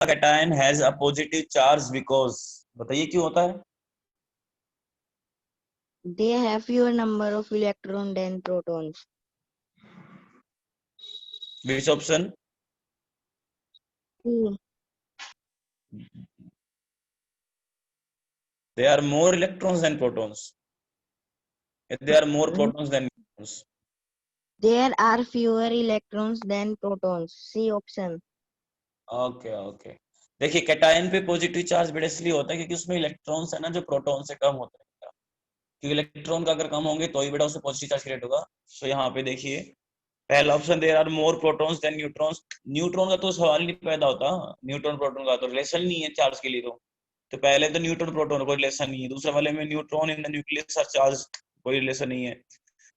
cation has a positive charge because, बताइए क्यों होता है? They have fewer number of electrons than protons. Which option? C. There are more electrons than protons. There are more protons than neutrons. There are fewer electrons than protons. C option. Okay okay, देखिए cation पे positive charge बेटा इसलिए होता है क्योंकि उसमें electrons है ना जो प्रोटॉन से कम होता है, क्योंकि इलेक्ट्रॉन का अगर कम होंगे तो ही बेटा उससे पॉजिटिव चार्ज क्रिएट होगा। सो यहाँ पे देखिए पहला option, there are more protons than neutrons. Neutron का तो सवाल नहीं पैदा होता, न्यूट्रॉन प्रोटॉन का तो रिलेशन नहीं है चार्ज के लिए। तो पहले तो न्यूट्रॉन प्रोटॉन कोई रिलेशन नहीं है, दूसरे वाले में neutron in the nucleus are charge, कोई रिलेशन नहीं है।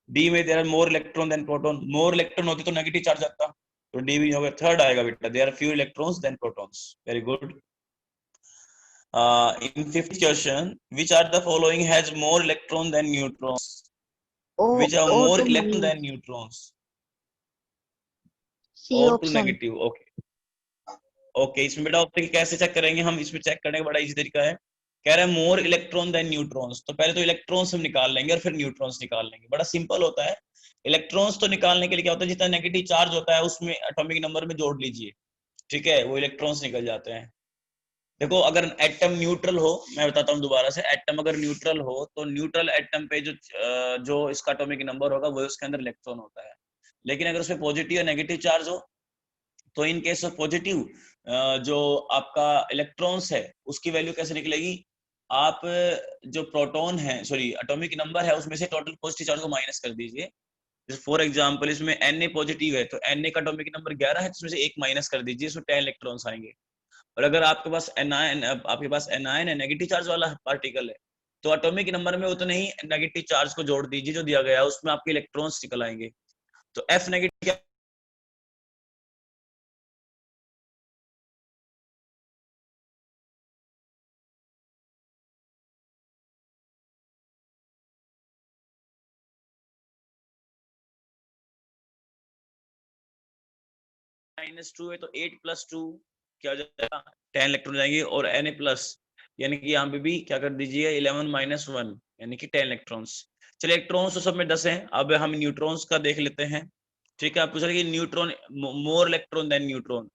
डी में there are more electron than proton, more electron होते तो नेगेटिव चार्ज आता, तो डी भी होगा। थर्ड आएगा बेटा, there are few electrons than protons. Very good. In fifth question, which are the following has more electron than neutrons? O. Which have more O2 electron minus. than neutrons? C O2 option. Negative. Okay okay, इसमें बेटा option कैसे check करेंगे हम? इसमें check करने का बड़ा easy तरीका है। कह रहे हैं मोर इलेक्ट्रॉन देन न्यूट्रॉन्स, तो पहले तो इलेक्ट्रॉन्स हम निकाल लेंगे और फिर न्यूट्रॉन्स निकाल लेंगे। बड़ा सिंपल होता है। इलेक्ट्रॉन्स तो निकालने के लिए क्या होता है, जितना नेगेटिव चार्ज होता है उसमें एटॉमिक नंबर में जोड़ लीजिए, ठीक है, वो इलेक्ट्रॉन्स निकल जाते हैं। देखो अगर एटम न्यूट्रल हो, मैं बताता हूँ दोबारा से, एटम अगर न्यूट्रल हो तो न्यूट्रल एटम पे जो इसका एटॉमिक नंबर होगा वो उसके अंदर इलेक्ट्रॉन होता है। लेकिन अगर उसमें पॉजिटिव या नेगेटिव चार्ज हो तो इन केस ऑफ पॉजिटिव जो आपका इलेक्ट्रॉन्स है उसकी वैल्यू कैसे निकलेगी? आप जो प्रोटॉन है, सॉरी एटॉमिक नंबर है, उसमें से टोटल पॉजिटिव चार्ज को माइनस कर दीजिए। फॉर एग्जांपल इसमें Na पॉजिटिव है तो Na का एटॉमिक नंबर 11 है, जिसमें से एक माइनस कर दीजिए, इसमें 10 इलेक्ट्रॉन्स आएंगे। और अगर आपके पास एनायन है, नेगेटिव चार्ज वाला पार्टिकल है, तो एटॉमिक नंबर में उतने ही नेगेटिव चार्ज को जोड़ दीजिए जो दिया गया है, उसमें आपके इलेक्ट्रॉन्स निकल आएंगे। तो F नेगेटिव -2 है तो 8 + 2 क्या हो जाएगा, 10 इलेक्ट्रॉन जाएंगे। और Na प्लस, यानी कि यहाँ पे भी क्या कर दीजिए, 11 - 1 यानी कि 10 इलेक्ट्रॉन्स। चलिए इलेक्ट्रॉन्स तो सब में 10 हैं, अब हम न्यूट्रॉन्स का देख लेते हैं। ठीक है, आप पूछ रहे कि neutron more electron than neutron.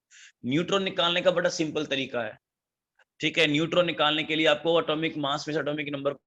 Neutron निकालने का बड़ा सिंपल तरीका है। ठीक है, न्यूट्रॉन निकालने के लिए आपको एटॉमिक मास में से एटॉमिक नंबर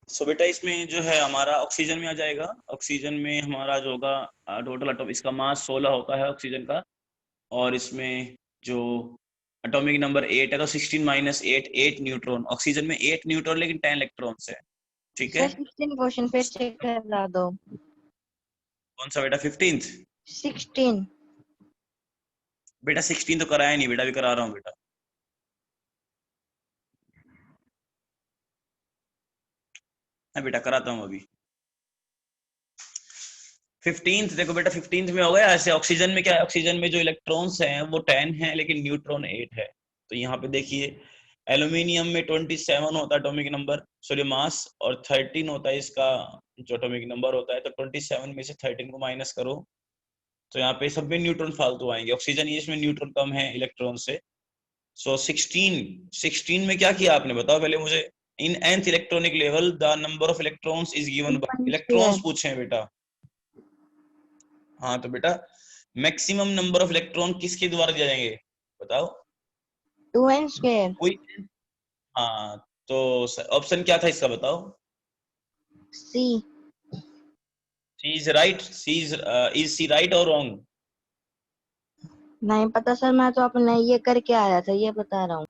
सो बेटा इसमें जो है हमारा ऑक्सीजन में आ जाएगा। ऑक्सीजन में हमारा जो होगा टोटल एटॉम, इसका मास 16 होता है ऑक्सीजन का, और इसमें जो एटॉमिक नंबर 8 है तो 16 - 8 8 न्यूट्रॉन। ऑक्सीजन में 8 न्यूट्रॉन लेकिन 10 इलेक्ट्रॉन्स है। ठीक है, सर 16 क्वेश्चन फिर चेक करा दो। कौन सा बेटा 15th? 16। बेटा 16 तो कराया नहीं बेटा, अभी करा रहा हूँ बेटा। हाँ बेटा कराता हूँ अभी। 15th देखो बेटा, 15th में हो गया ऐसे। ऑक्सीजन में क्या है, ऑक्सीजन में जो इलेक्ट्रॉन्स हैं वो 10 है लेकिन न्यूट्रॉन 8 है। तो यहाँ पे देखिए एल्यूमिनियम में 27 होता है एटॉमिक नंबर, सॉरी मास, और 13 होता है इसका जो एटॉमिक नंबर होता है। तो 27 में से 13 को माइनस करो तो यहाँ पे सब में न्यूट्रॉन फालतू आएंगे। ऑक्सीजन ये इसमें न्यूट्रॉन कम है इलेक्ट्रॉन से। सो 16 में क्या किया आपने बताओ पहले मुझे? इन nth electronic level the number of electrons is given by, electrons पूछे हैं बेटा। हाँ तो बेटा मैक्सिमम नंबर ऑफ इलेक्ट्रॉन किसके द्वारा दिया जाएंगे बताओ? 2n²। कोई, हाँ तो ऑप्शन क्या था इसका बताओ? C. C is right, C is C right और रॉन्ग? नहीं पता सर, मैं तो अपने ये करके आया था, ये बता रहा हूँ।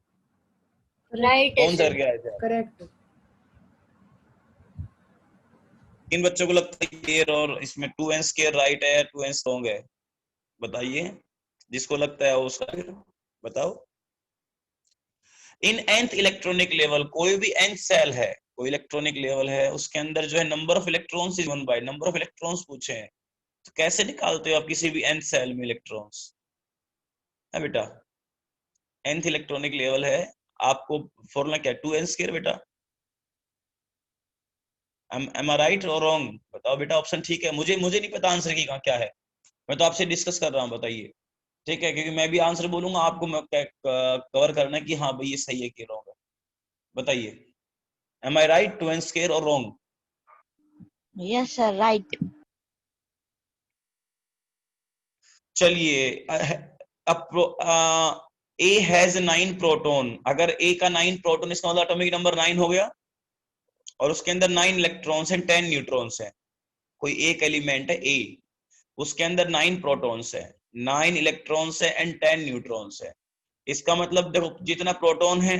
राइट है कौन सर, कर गया है? करेक्ट। इन बच्चों को लगता है ये और इसमें 2n स्क्वायर राइट है, 2n रॉन्ग है? बताइए, जिसको लगता है उसका फिर बताओ। इन nth इलेक्ट्रॉनिक लेवल, कोई भी nth सेल है, कोई इलेक्ट्रॉनिक लेवल है, उसके अंदर जो है number of electrons is one by number of electrons पूछे हैं, तो कैसे निकालते हो आप किसी भी nth सेल में इलेक्ट्रॉन्स? है बेटा, nth इलेक्ट्रॉनिक लेवल है, आपको फॉर्मूला क्या, 2n स्क्वायर बेटा। एम आई राइट और रॉन्ग? बताओ बेटा, ऑप्शन ठीक है? मुझे नहीं पता आंसर की क्या है, मैं तो आपसे डिस्कस कर रहा हूँ, बताइए। ठीक है, क्योंकि मैं भी आंसर बोलूंगा, आपको कवर करना है कि हाँ भाई ये सही है कि रॉन्ग है। बताइए, एम आई राइट, 2n स्क्वायर और रॉन्ग? Yes sir, right. चलिए, अब ए हैज 9 प्रोटॉन, अगर ए का 9 प्रोटॉन, इसका मतलब एटॉमिक नंबर 9 हो गया, और उसके अंदर 9 इलेक्ट्रॉन्स हैं, 10 न्यूट्रॉन्स हैं। कोई एक एलिमेंट है ए, उसके अंदर 9 प्रोटॉन्स है, 9 इलेक्ट्रॉन्स है एंड 10 न्यूट्रॉन्स है। इसका मतलब देखो, जितना प्रोटॉन है,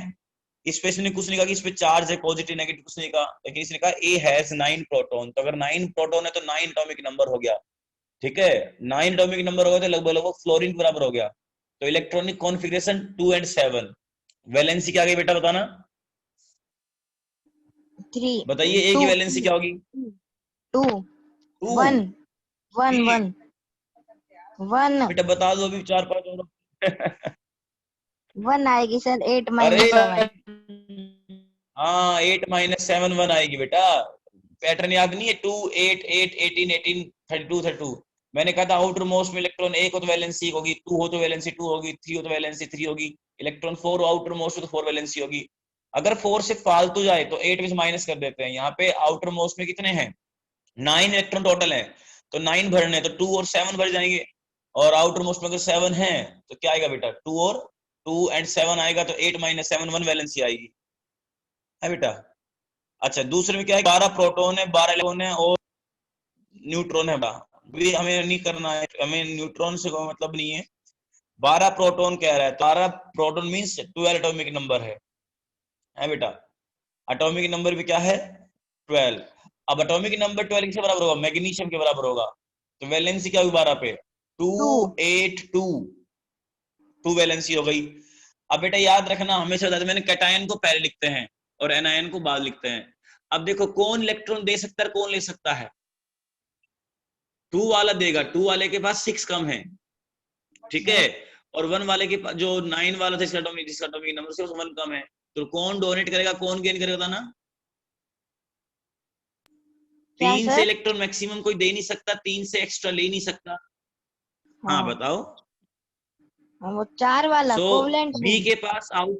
इस पे इसने कुछ नहीं कहा कि इस पे चार्ज है पॉजिटिव नेगेटिव, कुछ नहीं कहा, लेकिन इसने कहा ए हैज 9 प्रोटॉन। तो अगर 9 प्रोटॉन है तो 9 एटॉमिक नंबर हो गया। ठीक है, 9 एटॉमिक नंबर हो गया तो लगभग लगभग फ्लोरीन के बराबर हो गया। तो इलेक्ट्रॉनिक कॉन्फ़िगरेशन 2 एंड 7। वैलेंसी क्या आ गई बेटा, बताना। 3 बताइए, ए 2 की वैलेंसी क्या होगी? 2 2। 1 1 बी 1 1 बेटा बता दो अभी, 4 5 और 1 आएगी सर, 8 अरे, माइनस 7। हाँ 8 माइनस 7 1 आएगी बेटा। पैटर्न याद नहीं है? 2 8 8 18 18 32 32। मैंने कहा था आउटर मोस्ट में इलेक्ट्रॉन 1 हो तो वैलेंसी होगी, 2 हो तो वैलेंसी 2 होगी, 3 हो तो वैलेंसी 3 होगी। इलेक्ट्रॉन 4 हो आउटर मोस्ट हो तो 4 वैलेंसी होगी। अगर 4 से फालतू जाए तो 8 में से माइनस कर देते हैं। यहाँ पे आउटर मोस्ट में कितने हैं? 9 इलेक्ट्रॉन टोटल है, तो 9 भरने, तो 2 और 7 भर जाएंगे। और आउटर मोस्ट में अगर 7 है तो क्या आएगा बेटा, 2 और 2 एंड 7 आएगा, तो 8 माइनस 7 1 वैलेंसी आएगी। है बेटा। अच्छा, दूसरे में क्या है, 12 प्रोटॉन है, 12 इलेक्ट्रॉन है और न्यूट्रॉन है। भी हमें नहीं करना है, हमें न्यूट्रॉन से कोई मतलब नहीं है। 12 प्रोटॉन कह रहा है, 12 प्रोटॉन मींस 12 एटॉमिक नंबर है बेटा। एटॉमिक नंबर भी क्या है, 12। अब एटॉमिक नंबर 12 किसके बराबर होगा, मैग्नीशियम के बराबर होगा। तो वैलेंसी क्या होगी 12 पे, 2 2 8 2, 2 वैलेंसी हो गई। अब बेटा याद रखना, हमेशा बताते मैंने, कैटायन को पहले लिखते हैं और एनायन को बाद लिखते हैं। अब देखो, कौन इलेक्ट्रॉन दे सकता है, कौन ले सकता है? 2 वाला देगा, 2 वाले के पास 6 कम है, ठीक है। और 1 वाले के पास, जो 9 वाला था, जिसका एटॉमिक नंबर से 1 कम है, तो कौन डोनेट करेगा, कौन गेन करेगा ना? क्या 3 से सर? इलेक्ट्रॉन मैक्सिमम कोई दे नहीं सकता, 3 से एक्स्ट्रा ले नहीं सकता। हाँ हाँ, बताओ। वो 4 वाला सो कोवलेंट बी रिंग। के पास आउट,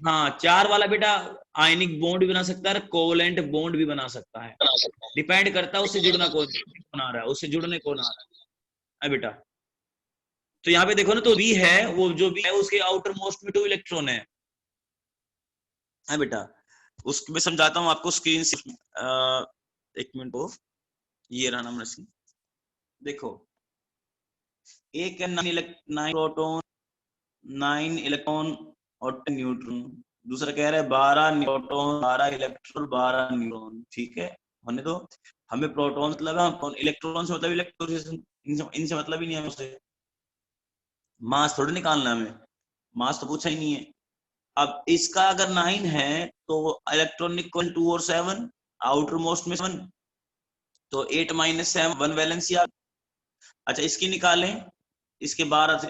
हाँ 4 वाला बेटा आयनिक बॉन्ड भी बना सकता है, कोवलेंट बॉन्ड भी बना सकता है। डिपेंड करता है उससे जुड़ना कौन आ रहा है, उससे जुड़ने कौन आ रहा है बेटा। तो यहाँ पे देखो ना, तो बी है, वो जो बी है उसके आउटर मोस्ट में 2 इलेक्ट्रॉन है बेटा। उसको मैं समझाता हूँ आपको स्क्रीन से। एक मिनट को, ये रहा नंबर स्क्रीन, देखो। एक है 9 प्रोटॉन, 9 इलेक्ट्रॉन और 10 न्यूट्रॉन। दूसरा कह रहा है 12 प्रोटॉन, 12 इलेक्ट्रॉन, 12 न्यूट्रॉन। ठीक है, होने दो। हमें प्रोटॉन मतलब, इलेक्ट्रॉन से मतलब इलेक्ट्रोन, इनसे मतलब ही नहीं है उसे। मास थोड़ी निकालना हमें, मास तो पूछा ही नहीं है। अब इसका अगर 9 है तो इलेक्ट्रॉनिक 2 और 7, आउटर मोस्ट में 7, तो 8 माइनस 7 1 वैलेंसी आ। अच्छा, इसकी निकालें, इसके 12,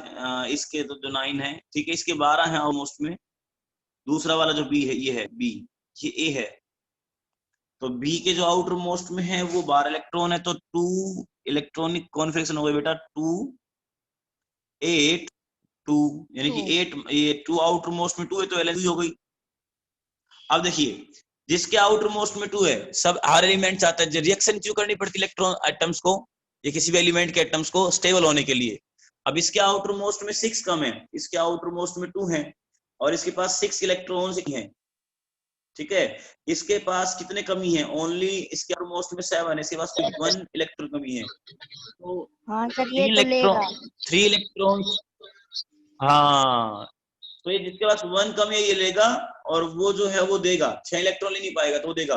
इसके तो जो 9 है, ठीक है, इसके 12 है ऑलमोस्ट में। दूसरा वाला जो बी है, ये है बी, ये ए है। तो बी के जो आउटर मोस्ट में है वो 12 इलेक्ट्रॉन है, तो 2 इलेक्ट्रॉनिक कॉन्फ़िगरेशन हो गया बेटा, 2 8 2, यानी कि 2 8, ये 2 आउटर मोस्ट में 2 है तो वैलेंसी हो गई। अब देखिए, जिसके आउटर मोस्ट में 2 है, सब हर एलिमेंट चाहता है रिएक्शन क्यों करनी पड़ती इलेक्ट्रॉन एटम्स को, ये किसी भी एलिमेंट के एटम्स को स्टेबल होने के लिए। अब इसके आउटर मोस्ट में 6 कम है, इसके आउटर मोस्ट में 2 है, और इसके पास 6 इलेक्ट्रॉन्स हैं, ठीक है, इसके पास कितने कमी है, ओनली इसके ऑलमोस्ट में 7, इसके पास 1 इलेक्ट्रॉन कमी है, तो हाँ सर, 3 ये तो लेगा। इलेक्ट्रॉन 3 इलेक्ट्रॉन, हाँ, तो ये जिसके पास 1 कम है ये लेगा, और वो जो है वो देगा, 6 इलेक्ट्रॉन ले नहीं पाएगा तो वो देगा।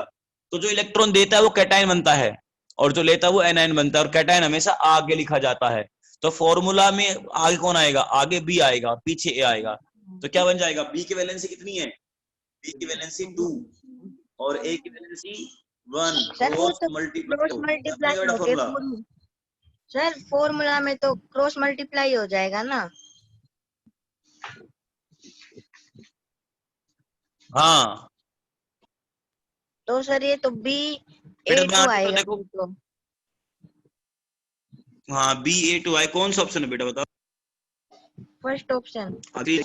तो जो इलेक्ट्रॉन देता है वो कैटायन बनता है, और जो लेता है वो एनायन बनता है, और कैटायन हमेशा आगे लिखा जाता है। तो फॉर्मूला में आगे कौन आएगा, आगे बी आएगा, पीछे ए आएगा। तो क्या बन जाएगा, बी की वैलेंसी कितनी है, बी की वैलेंसी 2 और ए की वैलेंसी 1, सर वो क्रॉस तो मल्टीप्लाई क्रॉस हो, क्या मल्टीप्लाई बनेगा बेटा होके फॉर्मूला? सर फॉर्मूला में तो क्रॉस मल्टीप्लाई हो जाएगा ना। हाँ तो सर ये तो बेटा B A2 तो आएगा देखो, फिर तो। हाँ B A2 आए, कौन सा ऑप्शन है बेटा बताओ? First option. अभी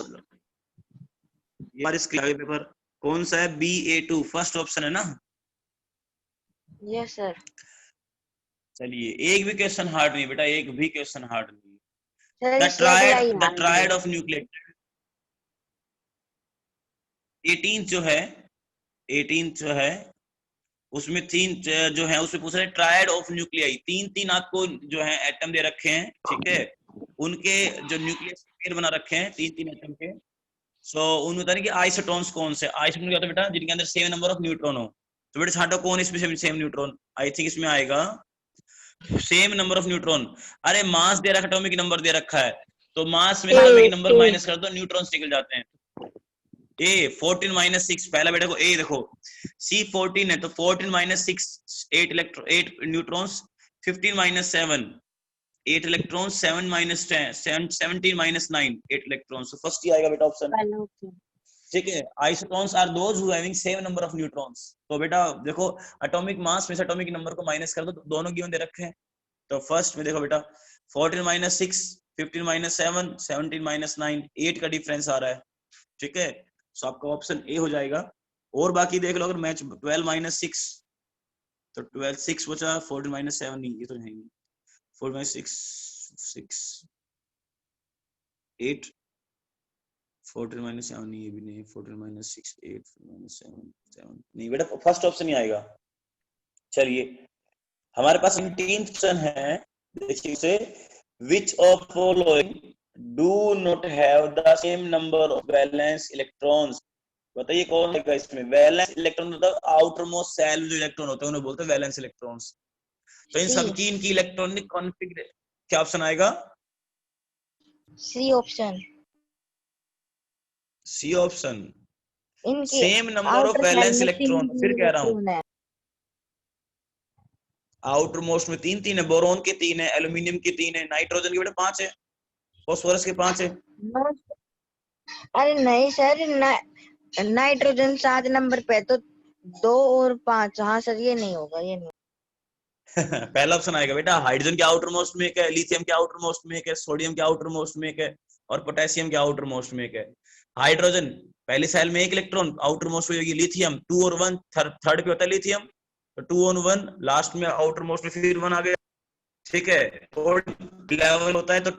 यार इसके आगे पेपर कौन सा है, B A2 फर्स्ट ऑप्शन है ना। Yes sir. चलिए, एक भी क्वेश्चन हार्ड नहीं बेटा, एक भी क्वेश्चन हार्ड नहीं। सर इससे अगला ही द ट्रायड ऑफ न्यूक्लियेटेड 18 जो है, 18 जो है उसमें 3 जो है उसमें पूछ रहे ट्रायड ऑफ न्यूक्लियाई, 3 आपको जो है एटम दे रखे हैं, ठीक है, उनके जो न्यूक्लियस पेयर बना रखे हैं 3 एटम के। सो उन बता रहे कि आइसोटोन्स कौन से, आइसोटोन क्या होता है बेटा, जिनके अंदर सेम नंबर ऑफ न्यूट्रॉन हो। तो बेटा छांटो कौन इसमें सेम न्यूट्रॉन, आई थिंक इसमें आएगा सेम नंबर ऑफ न्यूट्रॉन। अरे मास दे रखा, एटॉमिक नंबर दे रखा है, तो मास में से एटॉमिक नंबर माइनस कर दो, न्यूट्रॉन्स निकल जाते हैं। ए 14 माइनस 6, पहला बेटा को ए देखो, सी 14 है तो 14 minus 6 8 electron 8 neutrons, 15 minus 7 8 electron, 7 minus 10 17 minus 9 8 electron. So first ही आएगा बेटा ऑप्शन, ठीक है। Isotones are those who having same number of neutrons. तो बेटा देखो एटॉमिक मास में से एटॉमिक नंबर को माइनस कर दो, तो दोनों गिवन दे रखे हैं। तो फर्स्ट में देखो बेटा 14 माइनस 6 15 माइनस 7 17 माइनस 9 8 का डिफरेंस आ रहा है, ठीक है। सो आपका ऑप्शन ए हो जाएगा। और बाकी देख लो, अगर मैच 12 माइनस 6 तो 12 6 बचा, 14 माइनस 7 नहीं, ये तो है नहीं, 4 माइनस 6 8 14 माइनस 7 नहीं, ये भी नहीं, 14 माइनस 6 8 माइनस 7 नहीं बेटा, फर्स्ट ऑप्शन ही आएगा। चलिए हमारे पास 19th क्वेश्चन है, देखिए इसे, which of following do not have the same number of valence electrons। बताइए कौन है इसमें, वैलेंस इलेक्ट्रॉन मतलब आउटर मोस्ट सेल जो इलेक्ट्रॉन होते हैं उन्हें बोलते हैं वैलेंस इलेक्ट्रॉन्स। तो इन सबकी इनकी इलेक्ट्रॉनिक कॉन्फ़िगरेशन क्या ऑप्शन आएगा, सी ऑप्शन। सी ऑप्शन, इनके same number of outer shell valence में इलेक्ट्रॉन। 3 फिर कह रहा हूं इलेक्ट्रॉन है। आउटर मोस्ट में 3 है, बोरोन के 3 है, एल्यूमिनियम के 3 है, नाइट्रोजन के बेटा 5 है, फास्फोरस के 5 है। अरे नहीं सर, नाइट्रोजन 7 नंबर पे तो 2 और 5। हाँ सर, ये नहीं होगा, ये नहीं। पहला ऑप्शन आएगा बेटा, हाइड्रोजन के आउटर मोस्ट में एक है, लिथियम के आउटर मोस्ट में एक है, सोडियम के आउटर मोस्ट में एक है, और पोटेशियम के आउटर मोस्ट में एक है। हाइड्रोजन पहली सेल में 1 इलेक्ट्रॉन, आउटर मोस्ट में होगी लिथियम 2 और 1, थर्ड पे होता है लिथियम, तो 2 और 1, लास्ट में आउटर मोस्ट में फिर 1 आ गया, ठीक है। और 11 होता है तो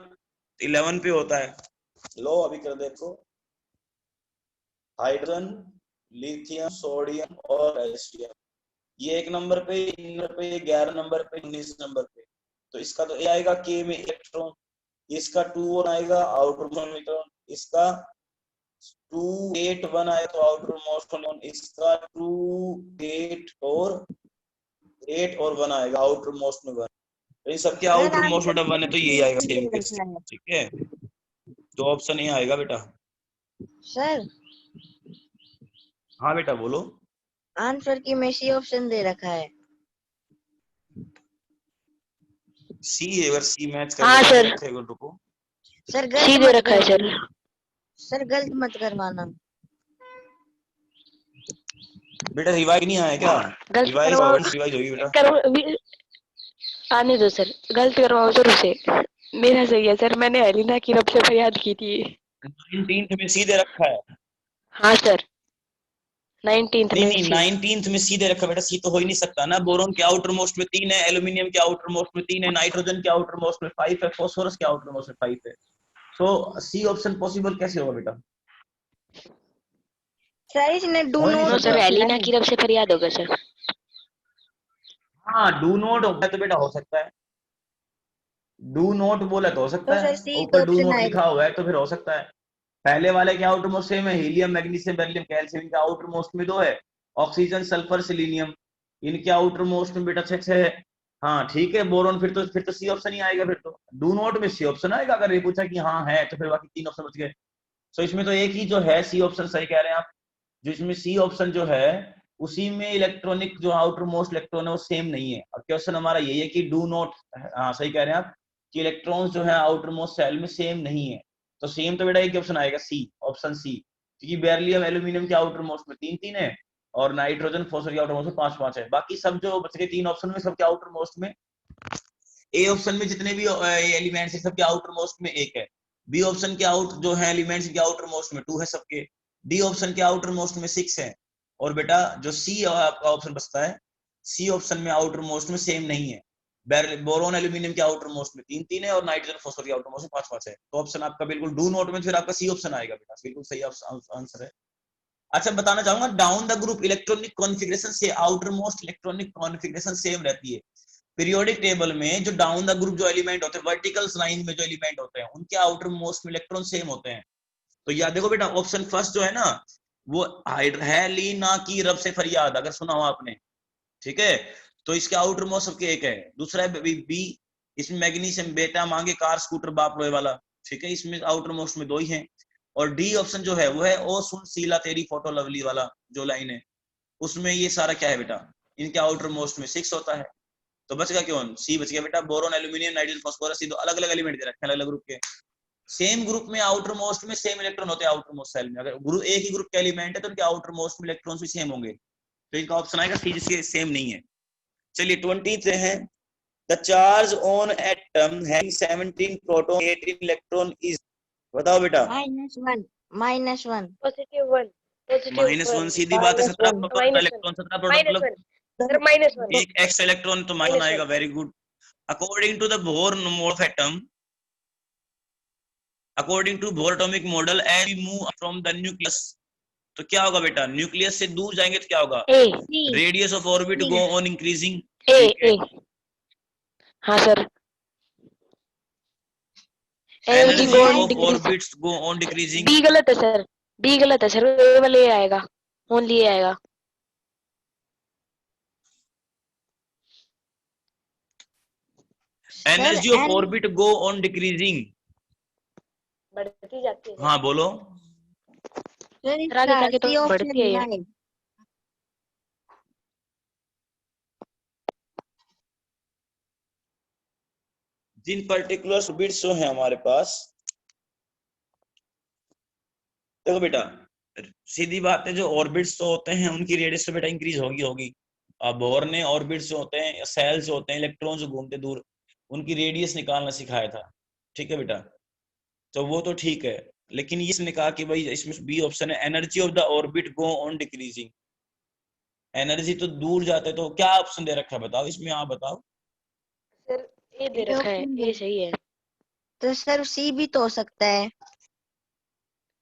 11 पे होता है, लो अभी कर देखो, हाइड्रोजन लिथियम सोडियम और पोटेशियम, ये 1 नंबर पे, 11 नंबर पे, 19 नंबर पे। तो इसका तो ए आएगा के में इलेक्ट्रॉन, इसका 2 और आएगा आउटर मोस्ट इलेक्ट्रॉन, इसका 2 8 1 आएगा तो आउटर मोस्ट इलेक्ट्रॉन, इसका 2 8 और 8 और 1 आएगा आउटर मोस्ट में 1। तो इन सबके आउटर मोस्ट में 1 है, तो यही आएगा सेम के सेम, ठीक है। तो ऑप्शन ए आएगा बेटा। सर हाँ बेटा बोलो। आंसर की में सी ऑप्शन दे रखा है। सी, अगर सी मैच कर हाँ सर, रुको, सर सी गलत दे मत रखा है सर। करवाना। सर गलत मत करवाना। बेटा रिवाइज नहीं आया क्या, गलत रिवाइज करवाओ, रिवाइज होगी बेटा। आने दो सर, गलत करवाओ सर उसे। मेरा सही है सर, मैंने एलिना की रब से फरियाद की थी। 19th में सी दे रखा है। हाँ सर, 19th में नहीं सी। 19th में सी दे रखा बेटा, सी तो हो ही नहीं सकता ना। बोरोन के आउटर मोस्ट में 3 है, एल्यूमिनियम के आउटर मोस्ट में 3 है, नाइट्रोजन के आउटर मोस्ट में 5 है, फास्फोरस के आउटर मोस्ट में 5 है। सो सी ऑप्शन पॉसिबल कैसे होगा बेटा? सर इसने डू हो ही नहीं नॉट नो सकता। सर, एलिना की तरफ से फरियाद होगा सर। हाँ डू नॉट होता है तो बेटा हो सकता है, डू नॉट बोला तो हो सकता तो है, सर सी ऊपर तो डू ऑप्शन नॉट आएगा। लिखा हुआ है तो फिर हो सकता है। पहले वाले के आउटर मोस्ट सेम है, हीलियम मैग्नीशियम बेरिलियम कैल्शियम, इनके आउटर मोस्ट में 2 है, ऑक्सीजन सल्फर सिलीनियम, इनके आउटर मोस्ट में बेटा 6 है। हाँ ठीक है, बोरोन फिर तो सी ऑप्शन ही आएगा, फिर तो डू नॉट में सी ऑप्शन आएगा, अगर ये पूछा कि हाँ है तो फिर बाकी 3 ऑप्शन बच गए। तो इसमें तो एक ही जो है सी ऑप्शन सही कह रहे हैं आप, जो इसमें सी ऑप्शन जो है उसी में इलेक्ट्रॉनिक जो आउटर मोस्ट इलेक्ट्रॉन है वो सेम नहीं है। और क्वेश्चन हमारा यही है कि डू नॉट, हाँ सही कह रहे हैं आप, कि इलेक्ट्रॉन्स जो है आउटर मोस्ट सेल में सेम नहीं है। तो सेम तो बेटा एक ऑप्शन आएगा सी, ऑप्शन सी, क्योंकि बेरिलियम एल्यूमिनियम के आउटर मोस्ट में 3 है और नाइट्रोजन फॉस्फोरस के आउटर मोस्ट में 5 है। बाकी सब जो बच गए 3 ऑप्शन में सबके आउटर मोस्ट में, ए ऑप्शन में जितने भी एलिमेंट्स है सबके आउटर मोस्ट में 1 है, बी ऑप्शन के आउट जो है एलिमेंट्स के आउटर मोस्ट में 2 है सबके, डी ऑप्शन के आउटर मोस्ट में 6 है, और बेटा जो सी आपका ऑप्शन बचता है, सी ऑप्शन में आउटर मोस्ट में सेम नहीं है। बोरोन एल्यूमिनियम के आउटर मोस्ट में 3 है और नाइट्रोजन फॉस्फोरस के आउटर मोस्ट में 5 है। तो ऑप्शन आपका बिल्कुल डू नोट में फिर आपका सी ऑप्शन आएगा बेटा, बिल्कुल सही आंसर है। अच्छा बताना चाहूंगा, down the group electronic configuration से outermost electronic configuration same रहती है। पीरियोडिक टेबल में जो डाउन द ग्रुप जो एलिमेंट होते हैं, वर्टिकल लाइन में जो एलिमेंट होते हैं उनके आउटर मोस्ट में इलेक्ट्रॉन सेम होते हैं। तो याद देखो बेटा, ऑप्शन फर्स्ट जो है ना वो है ली ना की रब से फरियाद, अगर सुना हो आपने, ठीक है, तो इसके आउटर मोस्ट सबके 1 है। दूसरा है बी, इसमें मैग्नीशियम बेटा मांगे कार स्कूटर बाप लोहे वाला, ठीक है, इसमें आउटर मोस्ट में 2 ही हैं। और डी ऑप्शन जो है वो है ओ सुन सीला तेरी फोटो लवली वाला जो लाइन है, उसमें ये सारा क्या है बेटा, इनके आउटर मोस्ट में 6 होता है। तो बच गया क्यों, सी बच गया बेटा। बोरोन एल्यूमिनियम नाइट्रोजन फास्फोरस, ये दो अलग अलग एलिमेंट दे रखे हैं, अलग अलग ग्रुप के, सेम ग्रुप में आउटर मोस्ट में सेम इलेक्ट्रॉन होते हैं आउटर मोस्ट सेल में। अगर ग्रुप एक ही ग्रुप के एलिमेंट है तो उनके आउटर मोस्ट में इलेक्ट्रॉन्स भी सेम होंगे, तो इनका ऑप्शन आएगा सी, जिसके सेम नहीं है। चलिए 20 से है, the charge on atom having 17 proton 18 electron is, बताओ बेटा। -1 -1 +1 -1 सीधी बात है, 17 -1 प्रोटॉन इलेक्ट्रॉन 17 प्रोटॉन मतलब सर -1 एक एक्स्ट्रा इलेक्ट्रॉन तो माइनस आएगा, very good. According to the Bohr model of atom, according to Bohr atomic model as we move from the nucleus, तो क्या होगा बेटा, न्यूक्लियस से दूर जाएंगे तो क्या होगा, A radius of orbit go on increasing, A ठीक है। ए हाँ sir, energy energy go on off decrease. Orbits go on decreasing, B गलत है सर, बी गलत है सर, ए वाले ये आएगा, ओनली ये आएगा। Sir energy of N orbit go on decreasing, बढ़ती जाती है हाँ बोलो। सर सर, आगे इसका जाके तो सी बढ़ती ऑप्शन है ये। है। जिन पर्टिकुलर ऑर्बिट्स जो है हमारे पास, देखो बेटा सीधी बात है, जो ऑर्बिट्स तो होते हैं उनकी रेडियस तो बेटा इंक्रीज होगी होगी। अब बोर ने ऑर्बिट्स जो होते हैं, सेल्स जो होते हैं, इलेक्ट्रॉन जो घूमते दूर, उनकी रेडियस निकालना सिखाया था, ठीक है बेटा, तो वो तो ठीक है। लेकिन इसने कहा कि भाई इसमें बी ऑप्शन है, energy of the orbit go on decreasing, energy तो दूर जाते, तो क्या ऑप्शन दे रखा है बताओ, इसमें आप बताओ। सर ए दे ये रखा है, ऑप्शन ये सही है, तो सर सी भी तो हो सकता है।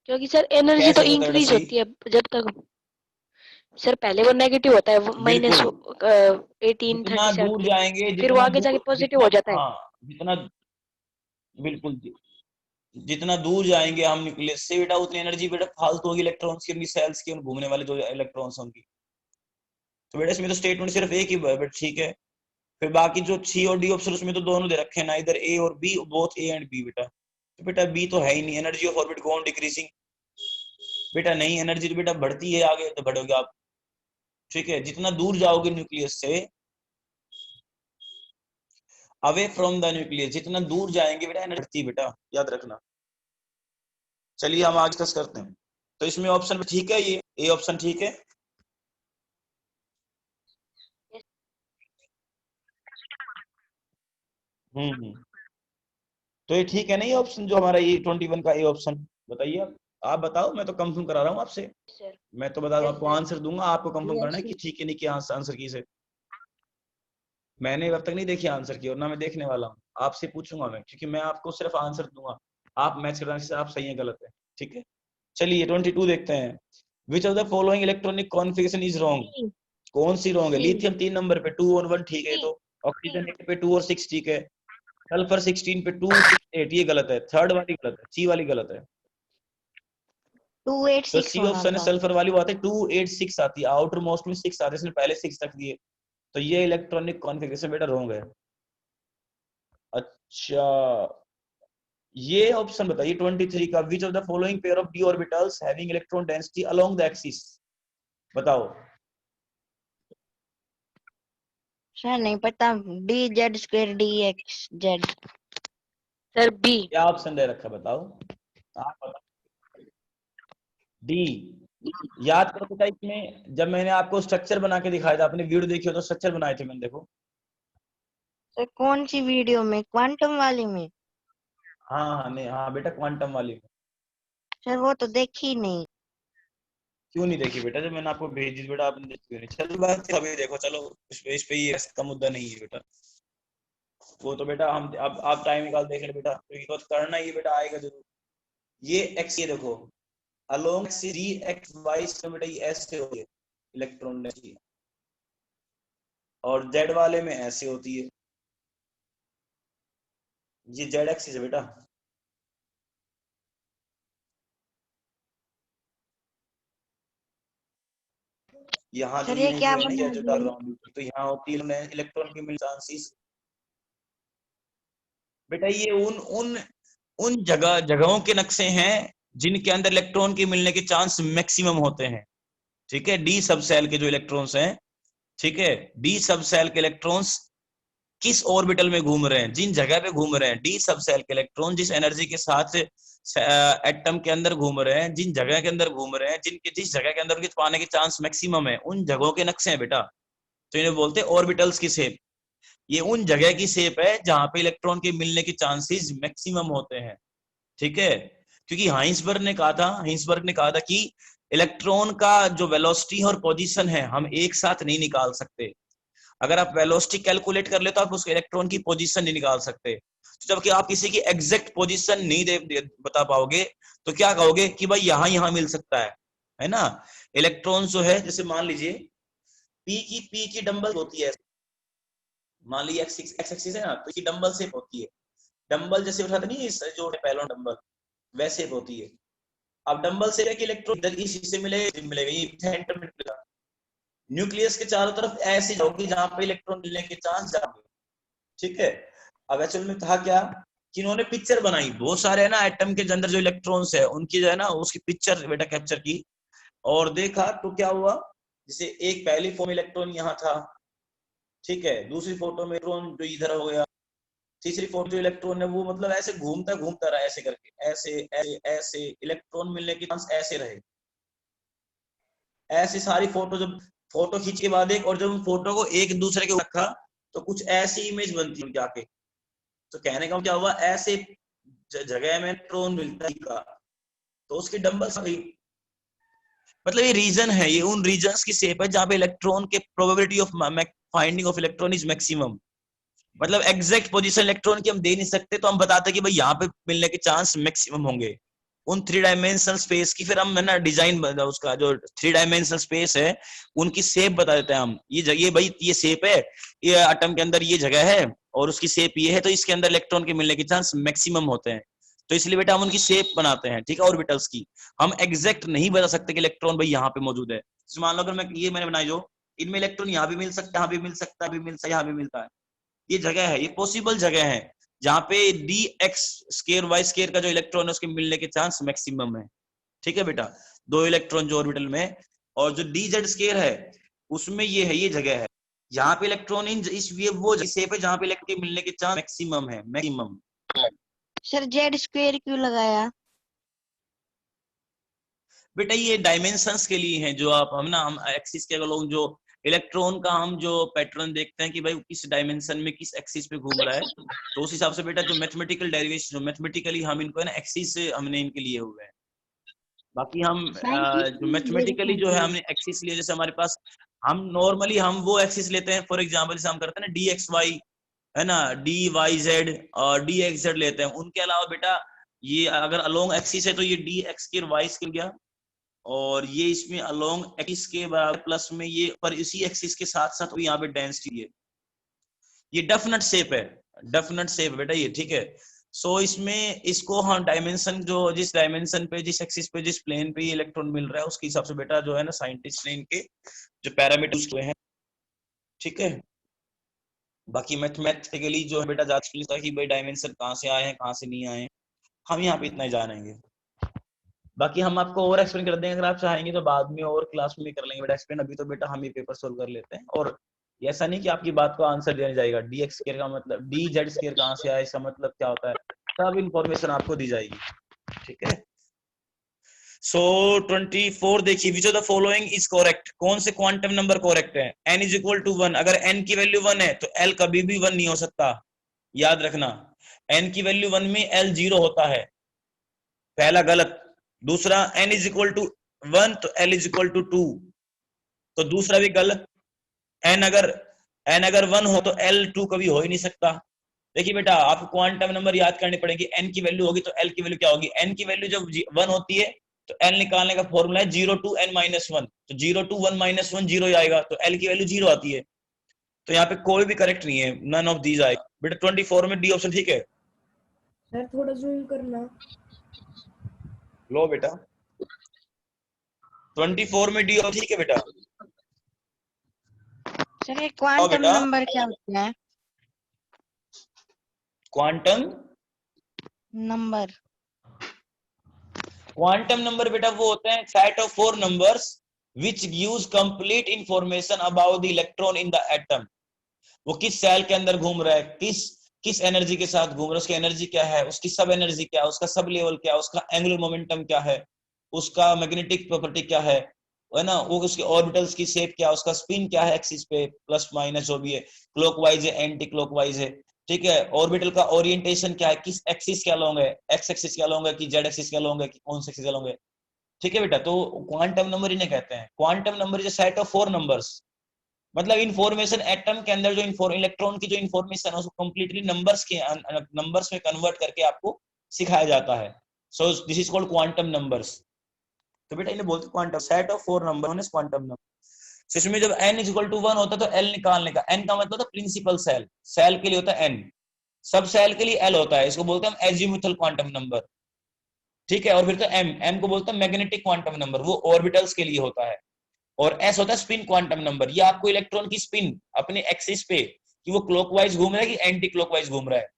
क्योंकि सर एनर्जी तो कैसे हो सकता है बेटा इंक्रीज सी, होती है जब तक। सर पहले वो नेगेटिव होता है, बिल्कुल, जितना दूर -1837, जाएंगे, फिर वो जितना आगे जाके दूर, पॉजिटिव जितना, हो जाता है। हाँ जितना, बिल्कुल जितना दूर जाएंगे हम न्यूक्लियस से बेटा, उतनी एनर्जी बेटा फालतू होगी इलेक्ट्रॉन्स की, उनकी सेल्स की, उन घूमने वाले जो इलेक्ट्रॉन्स होंगी। तो बेटा इसमें तो स्टेटमेंट सिर्फ एक ही है, बट ठीक है। फिर बाकी जो सी और डी ऑप्शन उसमें तो दोनों दे रखे हैं ना, इधर ए और B, both A and B बेटा, तो बेटा बी तो है ही नहीं, energy of orbit go on decreasing, बेटा नहीं, एनर्जी तो बेटा बढ़ती है आगे तो बढ़ोगे आप, ठीक है, जितना दूर जाओगे न्यूक्लियस से, अवे फ्रॉम द न्यूक्लियस, जितना दूर जाएंगे बेटा एनर्जी बढ़ती है बेटा, याद रखना। चलिए हम आगे डिस्कस करते हैं। तो इसमें ऑप्शन ठीक है, ये ए ऑप्शन ठीक है। तो ये ठीक है, नहीं ऑप्शन जो हमारा ये 21 का ए ऑप्शन, बताइए आप बताओ, मैं तो कंफर्म करा रहा हूँ आपसे, सर मैं तो बता आपको आंसर दूंगा, आपको कंफर्म करना है यस कि ठीक है नहीं कि आंसर की से। मैंने अब तक नहीं देखी आंसर की और ना मैं देखने वाला हूँ, आपसे पूछूंगा मैं, क्योंकि मैं आपको सिर्फ आंसर दूंगा, आप मैच करना से आप सही है गलत है, ठीक है। चलिए 22 देखते हैं, विच of the following electronic configuration is wrong, कौन सी रॉन्ग है? लिथियम 3 नंबर पे 2 और 1 ठीक है, तो ऑक्सीजन 8 पे 2 और 6 ठीक है, सल्फर 16 पे 2 6 8 ये गलत है, थर्ड वाली गलत है, सी वाली गलत है। तो 286 सी होना ऑप्शन है, था। सल्फर वाली वो आती है 286 आती है, आउटर मोस्ट में 6 आते हैं, इसने पहले 6 तक दिए, तो ये इलेक्ट्रॉनिक कॉन्फ़िगरेशन बेटा रॉन्ग है। अच्छा ये ऑप्शन बताइए 23 का, which of the following pair of D orbitals having electron density along the axis, बताओ। सर नहीं पता, D Z square D X Z. Sir B. क्या ऑप्शन दे रखा है बताओ, आप बताओ। डी, याद करो बेटा, इसमें जब मैंने आपको स्ट्रक्चर बना के दिखाया था, आपने वीडियो देखी हो तो स्ट्रक्चर बनाए थे मैंने, देखो। सर कौन सी वीडियो में, क्वांटम वाली में? हाँ नहीं, हाँ बेटा क्वांटम वाली में। सर वो तो देखी नहीं। क्यों नहीं देखी बेटा, जब मैंने आपको भेजी थी बेटा आपने देखी नहीं। चलो बात अभी देखो, चलो इस पे ये इसका मुद्दा नहीं है बेटा, वो तो बेटा हम अब आप टाइम निकाल देख ले बेटा, क्योंकि तो करना ही बेटा, आएगा जरूर। ये एक्स, ये देखो अलोंग सी एक्स वाई से बेटा ये ऐसे होती है इलेक्ट्रॉन डेंसिटी, और जेड वाले में ऐसे होती है, ये जेड एक्सिस है बेटा। यहाँ जो सर ये इमेज क्या जो है ना, ये बना जो डाल दिया? रहा हूँ, तो यहाँ होती है इलेक्ट्रॉन की मिल चांसेस बेटा, ये उन जगहों के नक्शे हैं जिनके अंदर इलेक्ट्रॉन के मिलने के चांस मैक्सिमम होते हैं, ठीक है। डी सब सेल के जो इलेक्ट्रॉन्स हैं, ठीक है, डी सब सेल के इलेक्ट्रॉन्स किस ऑर्बिटल में घूम रहे हैं, जिन जगह पे घूम रहे हैं, डी सब सेल के इलेक्ट्रॉन जिस एनर्जी के साथ एटम के अंदर घूम रहे हैं, जिन जगह के अंदर घूम रहे हैं, जिस जगह के अंदर उनके पाने के चांस मैक्सिमम है, उन जगहों के नक्शे हैं बेटा, तो इन्हें बोलते हैं ऑर्बिटल्स की शेप। ये उन जगह की शेप है जहां पे इलेक्ट्रॉन के मिलने के चांसेस मैक्सिमम होते हैं, ठीक है। क्योंकि हाइंसबर्ग ने कहा था कि इलेक्ट्रॉन का जो वेलोसिटी और पोजीशन है हम एक साथ नहीं निकाल सकते। अगर आप वेलोसिटी कैलकुलेट कर ले तो आप उसके इलेक्ट्रॉन की पोजीशन नहीं निकाल सकते, तो जबकि आप किसी की एग्जैक्ट पोजीशन नहीं बता पाओगे, तो क्या कहोगे कि भाई यहां मिल सकता है ना। इलेक्ट्रॉन जो है, जैसे मान लीजिए पी की डंबल होती है, मान लीजिए एक्स एक्सिस है ना, तो ये डंबल शेप होती है, डंबल जैसे उठाते नहीं जो पहला डंबल, वैसे होती है। अब डंबल से कि इलेक्ट्रॉन इधर इस हिस्से मिलेगा, ये सेंटर में मिलेगा, न्यूक्लियस के चारों तरफ ऐसे जाओगे जहां पे इलेक्ट्रॉन मिलने के चांस जाओगे, ठीक है। अब एक्चुअल में था क्या कि इन्होंने पिक्चर बनाई, बहुत सारे है ना एटम के अंदर जो इलेक्ट्रॉन्स है उनकी जो है ना उसकी पिक्चर बेटा कैप्चर की, और देखा तो क्या हुआ, जैसे एक पहली फोटो में इलेक्ट्रॉन यहाँ था, ठीक है, दूसरी फोटो में इलेक्ट्रॉन जो इधर हो गया, तीसरी फोटो जो इलेक्ट्रॉन है वो मतलब ऐसे घूमता रहा, ऐसे करके ऐसे ऐसे ऐसे इलेक्ट्रॉन मिलने के चांस ऐसे रहे। ऐसी सारी फोटो, जब फोटो खींच के बाद एक, और जब फोटो को एक दूसरे के ऊपर रखा तो कुछ ऐसी इमेज बनती है जाके, तो कहने का क्या हुआ, ऐसे जगह में इलेक्ट्रॉन मिलता है, तो उसकी डंबल मतलब ये रीजन है, ये उन रीजन्स की शेप है जहां पे इलेक्ट्रॉन के probability of finding of electron is maximum. मतलब एग्जैक्ट पोजीशन इलेक्ट्रॉन की हम दे नहीं सकते, तो हम बताते कि भाई यहाँ पे मिलने के चांस मैक्सिमम होंगे उन 3 डायमेंशनल स्पेस की। फिर हम है ना डिजाइन उसका जो 3 डायमेंशनल स्पेस है उनकी शेप बता देते हैं हम, ये जगह भाई ये शेप है, ये एटम के अंदर ये जगह है और उसकी शेप ये है, तो इसके अंदर इलेक्ट्रॉन के मिलने के चांस मैक्सिमम होते हैं, तो इसलिए बेटा हम उनकी शेप बनाते हैं, ठीक है, ऑर्बिटल्स की। हम एग्जैक्ट नहीं बता सकते कि इलेक्ट्रॉन भाई यहाँ पे मौजूद है। मान लो अगर मैंने बनाई जो, इनमें इलेक्ट्रॉन यहाँ भी मिल सकता है, यहाँ भी मिल सकता है, यहाँ भी मिलता है, ये जगह है, ये पॉसिबल जगह है जहां पे D X square Y square का जो इलेक्ट्रॉन है उसके मिलने के चांस मैक्सिमम है, ठीक है बेटा। 2 इलेक्ट्रॉन जो ऑर्बिटल में, और जो डी जेड स्केयर है उसमें ये है, ये जगह है जहां पे इलेक्ट्रॉन इन इस वो शेप है जहां पे इलेक्ट्रॉन मिलने के चांस मैक्सिमम है, मैक्सिमम। सर जेड स्क्वायर क्यों लगाया? बेटा ये डायमेंशंस के लिए हैं, जो आप हम एक्सिस के अलोंग जो इलेक्ट्रॉन का हम जो पैटर्न देखते हैं कि भाई किस डायमेंशन में किस एक्सिस पे घूम रहा है, तो उस हिसाब से बेटा जो मैथमेटिकल डेरिवेशन, मैथमेटिकली हम इनको है ना एक्सिस से हमने इनके लिए हुए हैं। बाकी हम जो मैथमेटिकली जो है हमने एक्सिस लिए, जैसे हमारे पास हम नॉर्मली हम वो एक्सिस लेते हैं, फॉर एग्जांपल जैसे हम करते हैं ना डी एक्स वाई, है ना, डी वाई जेड और डी एक्स जेड लेते हैं। उनके अलावा बेटा ये अगर अलोंग एक्सिस है तो ये डी एक्स के वाई स्केयर गया, और ये इसमें अलोंग एक्सिस के बराबर प्लस में ये पर इसी एक्सिस के साथ साथ यहाँ पे डेंसिटी है। ये डेफिनेट शेप है, डेफिनेट शेप बेटा ये, ठीक है। सो इसमें इसको हम डायमेंशन जो जिस डायमेंशन पे जिस एक्सिस पे जिस प्लेन पे ये इलेक्ट्रॉन मिल रहा है उसके हिसाब से बेटा जो है ना साइंटिस्ट ने इनके जो पैरामीटर्स हुए हैं, ठीक है। बाकी मैथमेटिकली जो है बेटा जांच कि भाई डायमेंशन कहाँ से आए हैं कहाँ से नहीं आए हैं, हम यहाँ पे इतना ही जानेंगे। बाकी हम आपको और एक्सप्लेन कर देंगे अगर आप चाहेंगे तो बाद में और क्लास में कर लेंगे बेटा एक्सप्लेन। अभी तो बेटा हम ही पेपर सोल्व कर लेते हैं। और ऐसा नहीं कि आपकी बात को आंसर दिया जाएगा, डी एक्स स्क्वायर का मतलब डी जेड स्क्वायर कहाँ से आया, इसका मतलब क्या होता है, सब इंफॉर्मेशन आपको दी जाएगी, ठीक है। सो 24 देखिए, विच of the following is correct, कौन से क्वांटम नंबर करेक्ट है। n इज इक्वल टू 1, अगर n की वैल्यू 1 है तो l कभी भी 1 नहीं हो सकता, याद रखना। n की वैल्यू 1 में l 0 होता है, पहला गलत। दूसरा n इज इक्वल टू 1 तो l इज इक्वल टू 2, तो दूसरा भी गलत। n अगर 1 हो तो l 2 कभी हो ही नहीं सकता। देखिए बेटा आपको क्वांटम नंबर याद करनी पड़ेगी, n की वैल्यू होगी तो l की वैल्यू क्या होगी, n की वैल्यू जब 1 होती है तो l निकालने का फॉर्मूला है 0 to n minus 1, तो 0 to 1 minus 1 0 आएगा, तो l की वैल्यू 0 आती है। तो यहाँ पे कोई भी करेक्ट नहीं है, नन ऑफ दीज आएगा बेटा। 24 में डी ऑप्शन ठीक है। सर थोड़ा जूम करना। लो बेटा 24 में डी ऑप्शन ठीक है बेटा। सर ये क्वांटम बेटा नंबर क्या होता है? क्वांटम नंबर बेटा वो होते हैं set of 4 numbers which gives complete information about the electron in the atom। वो किस सेल के अंदर घूम रहा है, किस एनर्जी के साथ घूम रहा है, उसकी एनर्जी क्या है, उसकी सब एनर्जी क्या है, उसका सब लेवल क्या है, उसका एंगुलर मोमेंटम क्या है, उसका मैग्नेटिक प्रॉपर्टी क्या है ना, वो उसके ऑर्बिटल्स की शेप क्या है, उसका स्पिन क्या है एक्सिस पे, प्लस माइनस जो भी है, क्लॉकवाइज है एंटी क्लॉकवाइज है, ठीक है। ऑर्बिटल का ओरिएंटेशन क्या है, किस एक्सिस के अलोंग है, एक्स एक्सिस के अलोंग है कि जेड एक्सिस के अलोंग है कि कौन से एक्सिस के अलोंग है, ठीक है बेटा। तो क्वांटम नंबर इन्हें कहते हैं। Quantum number is a set of 4 numbers, मतलब इंफॉर्मेशन एटम के अंदर जो इलेक्ट्रॉन की जो इंफॉर्मेशन है उसको कंप्लीटली नंबर्स में कन्वर्ट करके आपको सिखाया जाता है। So this is called quantum numbers. तो बेटा इन्हें बोलते हैं quantum set of 4 number is quantum number. तो इसमें जब n इज इक्वल टू 1 होता है तो l निकालने का, n का मतलब होता है प्रिंसिपल सेल, सेल के लिए होता है n, सब सेल के लिए l होता है, इसको बोलते हैं हम एजीमुथल क्वांटम नंबर, ठीक है। और फिर तो m को बोलते हैं मैग्नेटिक क्वांटम नंबर, वो ऑर्बिटल्स के लिए होता है। और s होता है स्पिन क्वांटम नंबर, ये आपको इलेक्ट्रॉन की स्पिन अपने एक्सिस पे कि वो क्लॉकवाइज घूम रहा है कि एंटी क्लॉकवाइज घूम रहा है,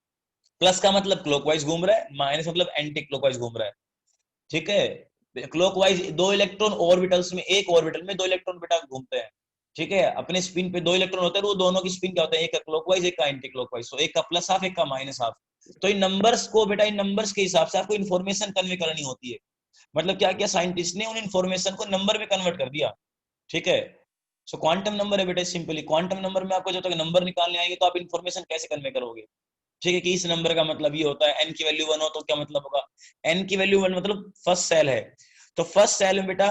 प्लस का मतलब क्लॉकवाइज घूम रहा है, माइनस मतलब एंटी क्लॉकवाइज घूम रहा है, ठीक है। क्लॉकवाइज दो इलेक्ट्रॉन ऑर्बिटल्स में, एक ऑर्बिटल में 2 इलेक्ट्रॉन बेटा घूमते हैं, ठीक है। अपने स्पिन पे 2 इलेक्ट्रॉन होते हैं, वो दोनों की स्पिन क्या होता है, एक का क्लॉकवाइज एक का एंटी क्लॉकवाइज, तो एक का प्लस हाफ एक का माइनस हाफ। तो इन नंबर्स को बेटा, इन नंबर्स के हिसाब से आपको इन्फॉर्मेशन कन्वे करनी होती है। मतलब क्या किया साइंटिस्ट ने, उन इन्फॉर्मेशन को नंबर में कन्वर्ट कर दिया, ठीक है। सो क्वांटम नंबर है बेटा सिंपली। क्वांटम नंबर में आपको जब तक नंबर निकालने आएंगे तो आप इन्फॉर्मेशन कैसे कन्वे करोगे, ठीक है। कि इस नंबर का मतलब ये होता है, n की वैल्यू 1 हो तो क्या मतलब होगा, n की वैल्यू 1 मतलब फर्स्ट सेल है, तो फर्स्ट सेल में बेटा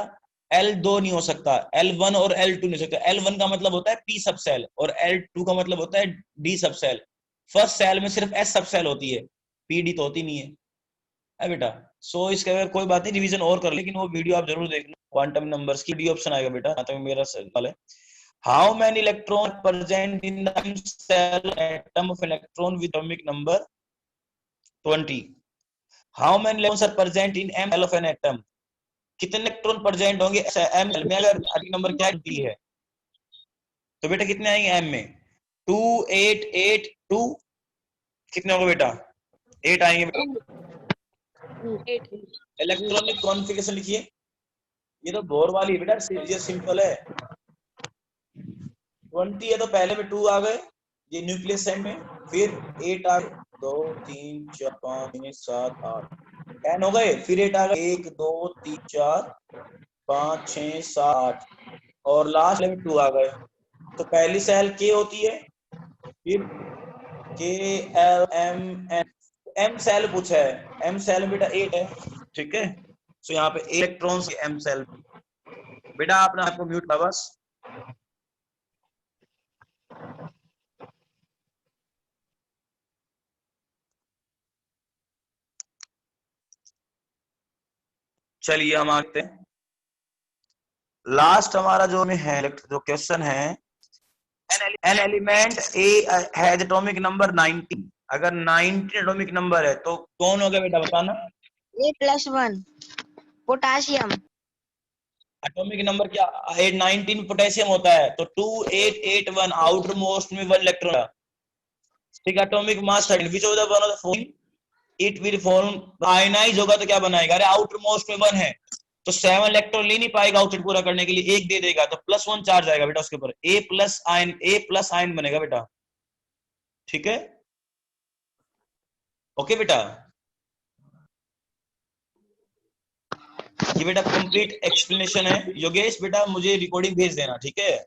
L2 नहीं हो सकता, L1 और L2 नहीं हो सकता। L1 का मतलब होता है P सब सेल और L2 का मतलब होता है D सब सेल। फर्स्ट सेल में सिर्फ S सब सेल होती है, PD तो होती नहीं है बेटा। सो इसके अगर कोई बात नहीं, रिवीजन और कर, लेकिन वो वीडियो आप जरूर देखना। क्वांटम नंबर्स की डी ऑप्शन आएगा बेटा, तक मेरा सवाल है। How many electron present in the shell atom of electron with atomic number 20। How many electrons are present in M of an atom, कितने इलेक्ट्रॉन प्रेजेंट होंगे एम में, अगर एटॉमिक नंबर क्या है तो बेटा कितने आएंगे एम में, 2 8 8 2, कितने होंगे बेटा 8 आएंगे बेटा। इलेक्ट्रॉनिक कॉन्फ़िगरेशन लिखिए, ये तो बोर वाली है बेटा, ये सिंपल है। 20 है तो पहले में 2 आ गए, ये न्यूक्लियस है में, फिर 8 आ गए, 2 3 4 5 6 7 8 10 हो गए, फिर 8 आ गए, 1 2 3 4 5 6 7 8, और लास्ट में 2 आ गए। तो पहली सेल के होती है, फिर K L M N, M shell पूछा है, एम सेल में बेटा 8 है, ठीक है। तो यहाँ पे इलेक्ट्रॉन्स एम सेल बेटा, आपने आपको म्यूट कर बस। चलिए हम आते हैं लास्ट हमारा जो में है जो क्वेश्चन है, an element A has atomic number 19, अगर 19 एटॉमिक नंबर है तो कौन होगा बेटा बताना। A+1 potassium. एटॉमिक नंबर क्या 19 पोटेशियम होता है, तो 2881 आउटर मोस्ट में 1 इलेक्ट्रॉन। ठीक, atomic mass 13, which of the one of the following it will form, ionise होगा तो क्या बनाएगा, अरे आउटर मोस्ट में 1 है तो 7 इलेक्ट्रॉन ले नहीं पाएगा आउटसाइड पूरा करने के लिए, एक दे देगा तो +1 चार्ज आएगा बेटा उसके ऊपर, A प्लस आयन बनेगा बेटा। ठीक है, ओके बेटा, ये बेटा कंप्लीट एक्सप्लेनेशन है। योगेश बेटा मुझे रिकॉर्डिंग भेज देना, ठीक है।